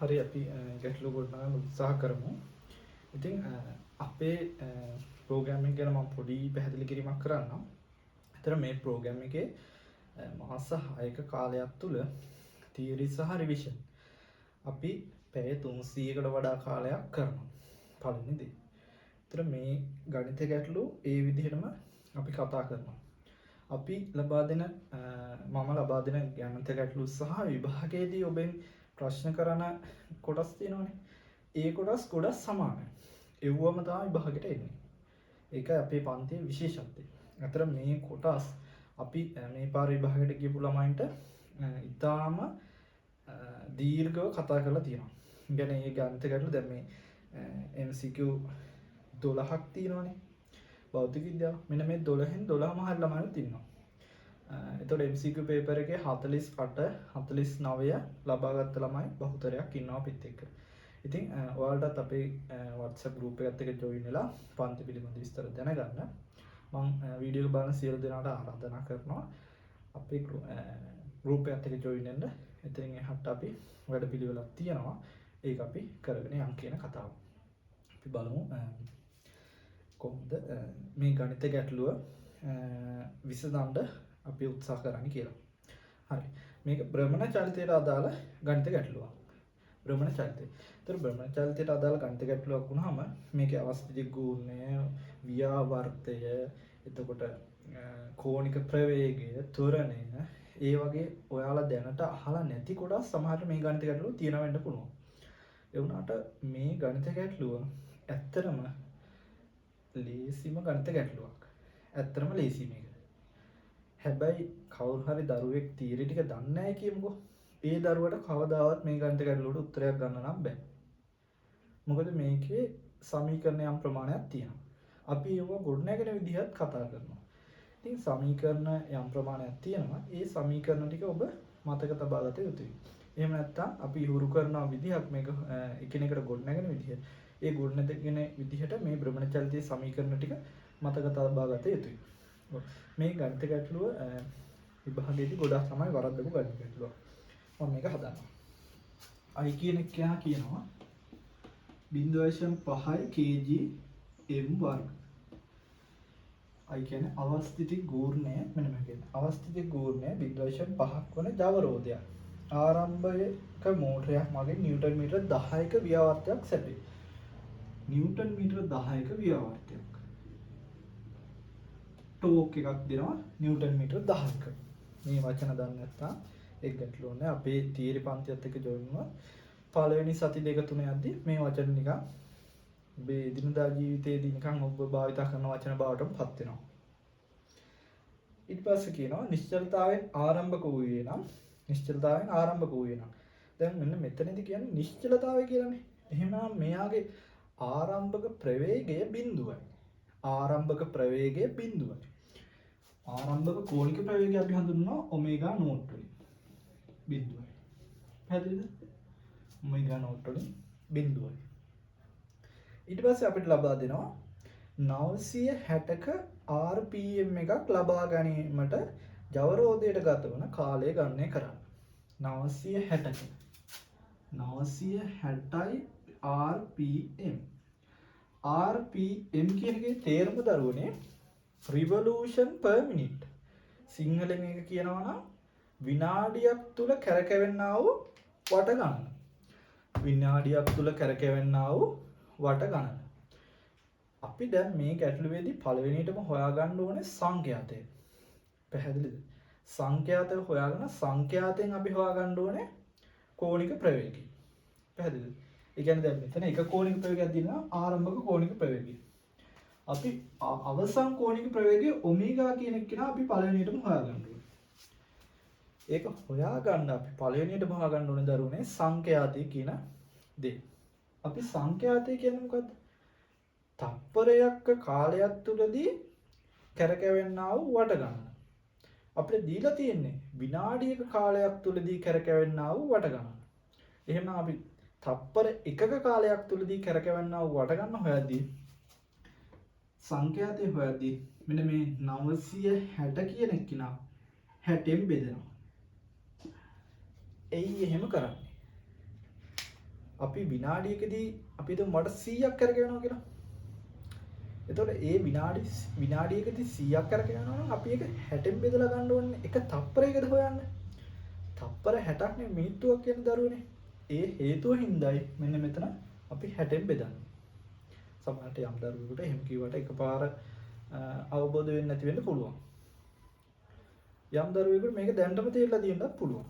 හරි අපි ගැටලු ගොඩනගන්න උත්සාහ කරමු. ඉතින් අපේ ප්‍රෝග්‍රෑමින් ගැන මම පොඩි පැහැදිලි කිරීමක් කරන්නම්. ඒතර මේ ප්‍රෝග්‍රෑම් එකේ මාස 6ක කාලයක් තුල තියරි සහ රිවිෂන් අපි පැය 300කට වඩා කාලයක් කරනවා. පළවෙනි දේ. ඒතර මේ ගණිත ගැටලු ඒ විදිහටම අපි කතා කරනවා. අපි ලබා දෙන මම ලබා දෙන ගණිත ගැටලු සහ විභාගයේදී ඔබෙන් ප්‍රශ්න කරන කොටස් තියෙනවානේ. ඒ කොටස් ගොඩක් සමානයි. ඒවම තමයි විභාගෙට එන්නේ. ඒකයි අපේ පන්තියේ විශේෂත්වය. අතර මේ කොටස් අපි මේ පාර විභාගයට ගියපු ළමයින්ට ඉතාම දීර්ඝව කතා කරලා තියෙනවා. يعني මේ ගණිත ගැටලු දැන් මේ MCQ 12ක් තියෙනවානේ. භෞතික විද්‍යාව. මෙන්න මේ 12න් 12ම හරිය ළමයිනුත් ඉන්නවා. එතකොට MCQ පේපර් එකේ 48 49 ලබාගත් ළමයි බහුතරයක් ඉන්නවා අපිත් එක්ක. ඉතින් ඔයාලටත් අපේ WhatsApp group එකත් එක්ක join වෙලා පන්ති පිළිබඳ විස්තර දැනගන්න මම වීඩියෝ එක බලන සියලු දෙනාට ආරාධනා කරනවා අපේ group එකත් එක්ක join වෙන්න. එතනින් එහාට අපි වැඩපිළිවෙලක් තියෙනවා. ඒක අපි කරගෙන යන් කියන කතාව. අපි බලමු කොහොමද මේ ගණිත ගැටලුව විසඳන්න අපි උත්සාහ කරන්න කියලා. හරි. මේක භ්‍රමණ චලිතයට අදාළ ගණිත ගැටලුවක්. භ්‍රමණ චලිතය. ඒතර භ්‍රමණ චලිතයට අදාළ ගණිත ගැටලුවක් වුණාම මේකේ අවස්ථිතික ගුණය, ව්‍යාවර්තය, එතකොට කෝණික ප්‍රවේගය, ත්වරණය, ඒ වගේ ඔයාලා දැනට අහලා නැති කොටස් සමහරට මේ ගණිත ගැටලුව තියෙන වෙන්න පුළුවන්. ඒ වුණාට මේ ගණිත ගැටලුව ඇත්තටම ලේසිම ගණිත ගැටලුවක්. ඇත්තටම ලේසි මේක. හැබැයි කවුරු හරි දරුවෙක් තීරය ටික දන්නේ නැහැ කියමුකෝ. ඒ දරුවට කවදාවත් මේ ගණිත ගැටලුවට උත්තරයක් ගන්න නම් බෑ. මොකද මේකේ සමීකරණ යම් ප්‍රමාණයක් තියෙනවා. අපි ඒව ගොඩනැගෙන විදිහත් කතා කරනවා. ඉතින් සමීකරණ යම් ප්‍රමාණයක් තියෙනවා. ඒ සමීකරණ ටික ඔබ මතක තබා ගත යුතුයි. එහෙම නැත්නම් අපි හුරු කරන විදිහක් මේක එකිනෙකට ගොඩනැගෙන විදිහ. ඒ ගොඩනැගෙන විදිහට මේ භ්‍රමණ චලිතයේ සමීකරණ ටික මතක තබා ගත යුතුයි. මේ ගණිත ගැටලුව විභාගයේදී ගොඩාක් තමයි වරද්දපු ගණිත ගැටලුව. මම මේක හදනවා. I කියන එක කියනවා 0.5 kg m වර්ග. I කියන්නේ අවස්ථිතික ගූර්ණය මෙන්න මේ කියන්නේ. අවස්ථිතික ගූර්ණය 0.5ක් වන ජව රෝධයක්. ආරම්භයක මෝටරයක් මගින් නිව්ටන් මීටර 10ක ව්‍යාවර්තයක් සැපේ. නිව්ටන් මීටර 10ක ව්‍යාවර්තයක්. ටෝක් එකක් දෙනවා නිව්ටන් මීටර 10ක. මේ වචන දන්නේ නැත්නම් ඒක ගැටලුවක් නෑ. අපේ තියරි පන්තියත් එක්ක ජොයින් වුණා. පළවෙනි සති දෙක තුන යද්දී මේ වචන නිකන් ඔබේ දිනදා ජීවිතයේදී නිකන් ඔබ භාවිත කරන වචන බවටම පත් වෙනවා. ඊට පස්සේ කියනවා නිශ්චලතාවයෙන් ආරම්භක වූයේ නම් දැන් මෙන්න මෙතනදී කියන්නේ නිශ්චලතාවය කියලානේ. එහෙනම් මෙයාගේ ආරම්භක ප්‍රවේගය බිඳුවයි. ආරම්භක ප්‍රවේගය බිඳුවයි. ආරම්භක කෝණික ප්‍රවේගය අපි හඳුන්වනවා ඔමේගා නෝට් වලින්. බිඳුවයි. පැහැදිලිද? ඔමේගා නෝට් වලින් බිඳුවයි. ඊට පස්සේ අපිට ලබා දෙනවා 960ක RPM එකක් ලබා ගැනීමට ජවරෝධයට ගත වන කාලය ගණනය කරන්න. 960ක 960යි RPM. RPM කියන එකේ තේරුම දරුවනේ revolution per minute. සිංහලෙන් එක කියනවා නම් විනාඩියක් තුල කැරකෙන්නා වූ වට ගණන. විනාඩියක් තුල කැරකෙන්නා වූ වට ගණන. අපි දැන් මේ ගැටලුවේදී පළවෙනියටම හොයාගන්න ඕනේ සංඛ්‍යාතය. පැහැදිලිද? සංඛ්‍යාතය හොයාගෙන සංඛ්‍යාතයෙන් අපි හොයාගන්න ඕනේ කෝණික ප්‍රවේගය. පැහැදිලිද? ඒ කියන්නේ දැන් මෙතන එක කෝණික ප්‍රවේගයක් දිනනවා ආරම්භක කෝණික ප්‍රවේගය. අපි අවසන් කෝණික ප්‍රවේගය ඔමේගා කියන එක අපි පළවෙනියටම හොයාගන්න ඕනේ. ඒක හොයාගන්න අපි පළවෙනියටම හොයාගන්න ඕනේ දරුවනේ සංඛ්‍යාතය කියන දේ. අපි සංඛ්‍යාතය කියන්නේ මොකද්ද? තප්පරයක කාලයක් තුලදී කැරකෙන්නා වූ වට ගණන. අපිට දීලා තියෙන්නේ විනාඩියක කාලයක් තුලදී කැරකෙන්නා වූ වට ගණන. එහෙනම් අපි තප්පර එකක කාලයක් තුලදී කැරකෙන්නා වූ වට ගණන හොයද්දී සංඛ්‍යාතය හොයද්දී මෙන්න මේ 960 කියන එක 60න් බෙදෙනවා. එයි එහෙම කරන්නේ. අපි විනාඩියකදී අපි හිතමු මට 100ක් කරගෙන යනවා කියලා. එතකොට ඒ විනාඩියකදී 100ක් කරගෙන යනවා නම් අපි ඒක 60න් බෙදලා ගන්න ඕනේ. එක තප්පරයකද හොයන්න. තප්පර 60ක් නේ මිනිත්තුවක් කියන දරුවනේ. ඒ හේතුව හින්දායි මෙන්න මෙතන අපි 60න් බෙදන්නේ. සමහරට යම් දරුවෙකුට එහෙම කිව්වට එකපාර අවබෝධ වෙන්නේ නැති වෙන්න පුළුවන්. යම් දරුවෙකුට මේක දැනටම තේරලා තියෙන්නත් පුළුවන්.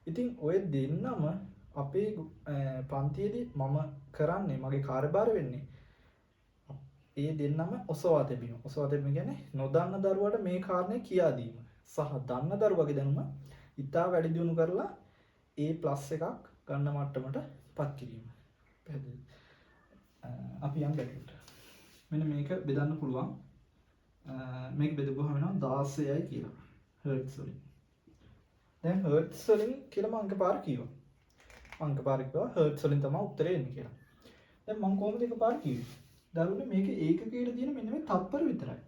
ඉතින් ඔය දෙන්නම අපේ පන්තියේදී මම කරන්නේ මගේ කාර්යභාර වෙන්නේ ඒ දෙන්නම ඔසවා තැබීම. ඔසවා තැබීම කියන්නේ නොදන්න දරුවට මේ කාරණේ කියා දීම. සහ දන්න දරුවගේ දැනුම ඉතා වැඩි දියුණු කරලා A+ එකක් ගන්න මට්ටමට පත් කිරීම. පැහැදිලිද? අපි යම් බැලුවට. මෙන්න මේක බෙදන්න පුළුවන්. මේක බෙදුවහම වෙනවා 16යි කියලා. හර්ට්ස් වලින්. දැන් හර්ට්ස් වලින් කියලා මම එකපාර කිව්වා. මම එකපාර කිව්වා හර්ට්ස් වලින් තමයි උත්තරේ එන්නේ කියලා. දැන් මම කොහොමද එකපාර කිව්වේ? දරුවනේ මේක ඒකකයට තියෙන මෙන්න මේ තප්පර විතරයි.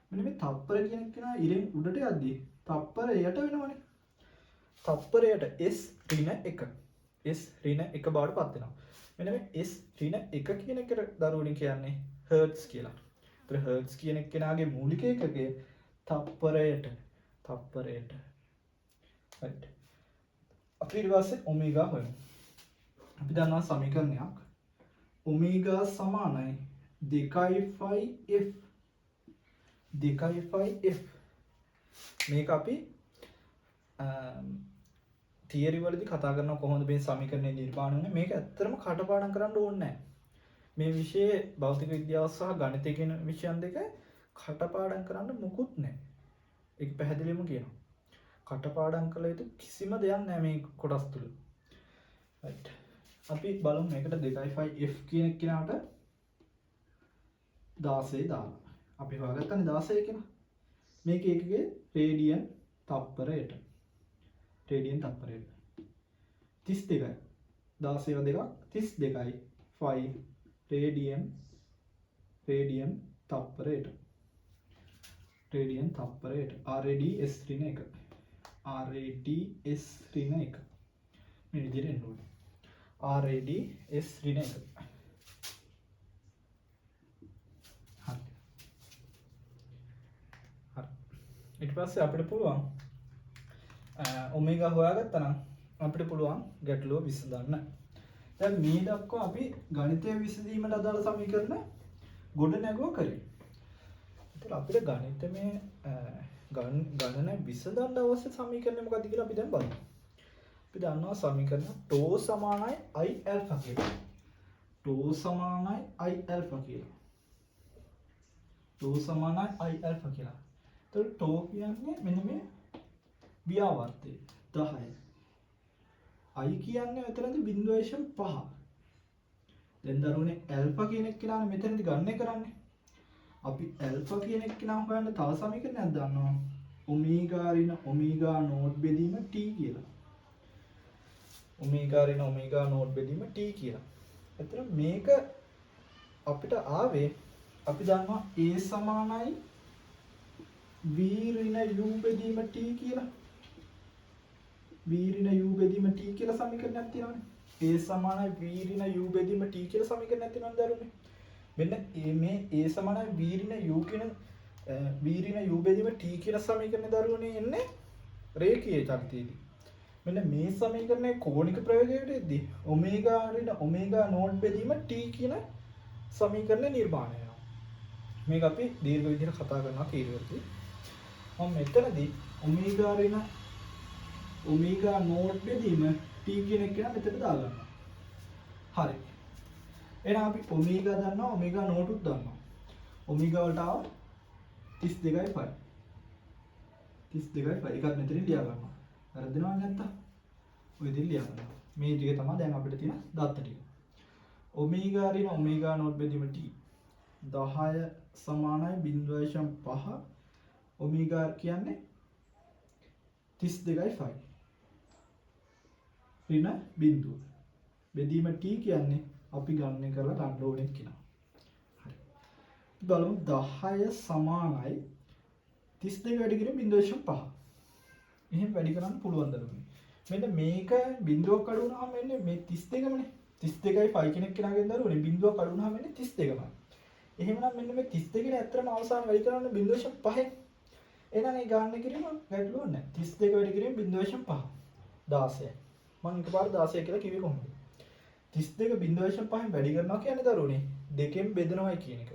මෙන්න මේ තප්පර කියන කෙනා ඉරෙන් උඩට යද්දී තප්පරයට වෙනවනේ. තප්පරයට S-1 S-1 බවට පත් වෙනවා. මෙන්න මේ S-1 කියන එකට දරුවනේ කියන්නේ හර්ට්ස් කියලා. ඒතර හර්ට්ස් කියන කෙනාගේ මූලික ඒකකය තප්පරයට. right. අපි ඊට පස්සේ ඔමේගා හොයමු. අපි දන්නවා සමීකරණයක් ඔමේගා සමානයි 2πf මේක අපි තියරි වලදී කතා කරනවා කොහොමද මේ සමීකරණය නිර්මාණය වෙන්නේ. මේක ඇත්තටම කටපාඩම් කරන්න ඕනේ නැහැ. මේ විෂයේ භෞතික විද්‍යාව සහ ගණිතය කියන විෂයන් දෙක කටපාඩම් කරන්න මොකුත් නැහැ. ඒක පැහැදිලිවම කියනවා. කටපාඩම් කළ යුතු කිසිම දෙයක් නැහැ මේ කොටස් තුල. right. අපි බලමු මේකට 2πf කියන කෙනාට 16 දාලා. අපි හොයාගත්තනේ 16 කියලා. මේක එකකේ රේඩියන් තප්පරයට. 32යි. 16 2ක 32යි 5 රේඩියන් තප්පරයට. RAD S-1 මේ විදිහට එන්න ඕනේ. RAD S-1 හරි. ඊට පස්සේ අපිට පුළුවන් ඔමේගා හොයාගත්තා නම් අපිට පුළුවන් ගැටලුව විසඳන්න. දැන් මේ දක්වා අපි ගණිතය විසඳීමට අදාළ සමීකරණ ගොඩ නැගුවා කරේ. ඒතර අපිට ගණිතමය ගණන විසඳන්න අවශ්‍ය සමීකරණය මොකක්ද කියලා අපි දැන් බලමු. අපි දන්නවා සමීකරණ τ සමානයි I alpha කියලා. τ සමානයි I alpha කියලා. ඒතර τ කියන්නේ මෙන්න මේ ව්‍යාවර්තය 10. I කියන්නේ මෙතනදී 0.5. දැන් දරුවනේ alpha කියන එක කියලානේ මෙතනදී ගණනය කරන්නේ. අපි alpha කියන එක නම් හොයන්න තව සමීකරණයක් දන්නවා. ඔමේගා ඍණ ඔමේගා නෝට් බෙදීම t කියලා. ඔමේගා ඍණ ඔමේගා නෝට් බෙදීම t කියලා. එතන මේක අපිට ආවේ අපි දන්නවා a සමානයි v ඍණ u බෙදීම t කියලා. v ඍණ u බෙදීම t කියලා සමීකරණයක් තියෙනවානේ. a සමානයි v ඍණ u බෙදීම t කියලා සමීකරණයක් තියෙනවද දරුවනේ? මෙන්න මේ a සමානයි v ඍණ u කියන v ඍණ u බෙදීම t කියන සමීකරණේ දරුවනේ එන්නේ රේඛීය චලිතයේදී. මෙන්න මේ සමීකරණයේ කෝණික ප්‍රවේගයට එද්දී ඔමේගා ඍණ ඔමේගා නෝට් බෙදීම t කියන සමීකරණය නිර්මාණය වෙනවා. මේක අපි දීර්ඝ විදිහට කතා කරනවා තීරවලදී. මම මෙතනදී ඔමේගා ඍණ ඔමේගා නෝට් බෙදීම t කියන එක මෙතන දාගන්නවා. හරි. එහෙනම් අපි ඔමේගා දන්නවා ඔමේගා නෝට් උත් දන්නවා. ඔමේගා වලට ආව 32.5. එකක් මෙතනින් ලියා ගන්නවා. වැරදිනවද නැත්තම්? ඔය විදිහට ලියා ගන්නවා. මේ ටික තමයි දැන් අපිට තියෙන දත්ත ටික. ඔමේගා ඍණ ඔමේගා නෝට් බෙදීම t 10 සමානයි 0.5. ඔමේගා කියන්නේ 32.5. ඍණ බිඳුව. බෙදීම t කියන්නේ අපි ගණනය කරලා ගන්න ඕනේ කියනවා. හරි. බලමු 10 සමානයි 32 වැඩි කිරීම 0.5. එහෙම වැඩි කරන්න පුළුවන් දරුවනේ. මෙන්න මේක බිඳුවක් අඩු වුණාම වෙන්නේ මේ 32මනේ. 32යි 5 කෙනෙක් කෙනාගෙන් දරුවනේ බිඳුවක් අඩු වුණාම වෙන්නේ 32මයි. එහෙමනම් මෙන්න මේ 32 නේ ඇත්තටම අවසාන වැඩි කරන්න 0.5. එහෙනම් ඒ ගාන්න කිරීම ගැටලුවක් නැහැ. 32 වැඩි කිරීම 0.5. 16. මම එකපාර 16 කියලා කිව්වේ කොහොමද? 32 0.5න් වැඩි කරනවා කියන්නේ දරුවනේ දෙකෙන් බෙදනවායි කියන එක.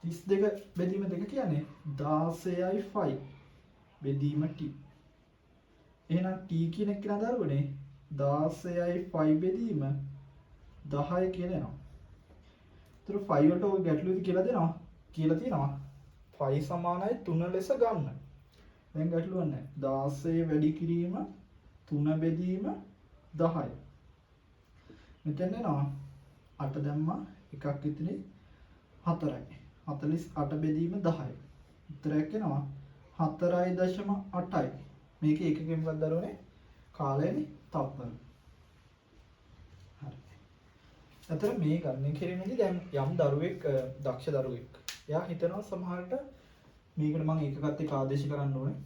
32 බෙදීම 2 කියන්නේ 16යි 5 බෙදීම t. එහෙනම් t කියන එක කියන දරුවනේ 16යි 5 බෙදීම 10 කියලා එනවා. ඒතර 5 වලට ඔය ගැටලුවද කියලා දෙනවා. කියලා තියෙනවා. 5 සමානයි 3 ලෙස ගන්න. දැන් ගැටලුවක් නැහැ. 16 වැඩි කිරීම 3 බෙදීම 10. මෙතන එනවා 8 දැම්මා එකක් ඉතිරි 4යි. 48 බෙදීම 10යි. උත්තරයක් එනවා 4.8යි. මේක එකකින් මොකක්ද දරුවනේ? කාලයනේ තප්පර. හරි. අතන මේ ගණනය කිරීමේදී දැන් යම් දරුවෙක් දක්ෂ දරුවෙක්. එයා හිතනවා සමහරට මේකට මම ඒකකත් එක්ක ආදේශ කරන්න ඕනේ.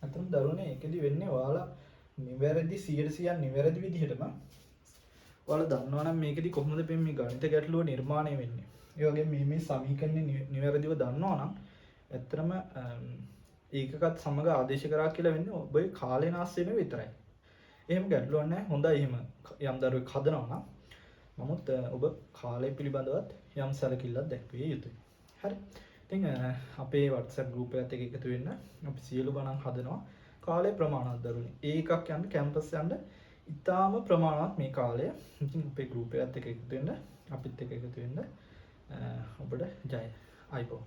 අතන දරුවනේ ඒකෙදි වෙන්නේ ඔයාලා නිවැරදි 100% නිවැරදි විදිහටම ඔයාලා දන්නවනම් මේකෙදි කොහොමද මේ ගණිත ගැටලුව නිර්මාණය වෙන්නේ. ඒ වගේම මේ සමීකරණ නිවැරදිව දන්නවනම් ඇත්තටම ඒකකත් සමග ආදේශ කරා කියලා වෙන්නේ ඔබේ කාලේ නාස්ති වෙන විතරයි. එහෙම ගැටලුවක් නැහැ. හොඳයි එහෙම යම් දරුවෙක් හදනවා නම්. නමුත් ඔබ කාලය පිළිබඳවත් යම් සැලකිල්ලක් දැක්විය යුතුයි. හරි. ඉතින් අපේ WhatsApp group එකත් එක්ක එකතු වෙන්න අපි සියලු ගණන් හදනවා. කාලය ප්‍රමාණවත් දරුවනේ. ඒකක් යන්න කැම්පස් යන්න ඉතාම ප්‍රමාණවත් මේ කාලය. ඉතින් අපේ group එකත් එක්ක එකතු වෙන්න අපිත් එක්ක එකතු වෙන්න ඔබට ජය. අයිබෝන්.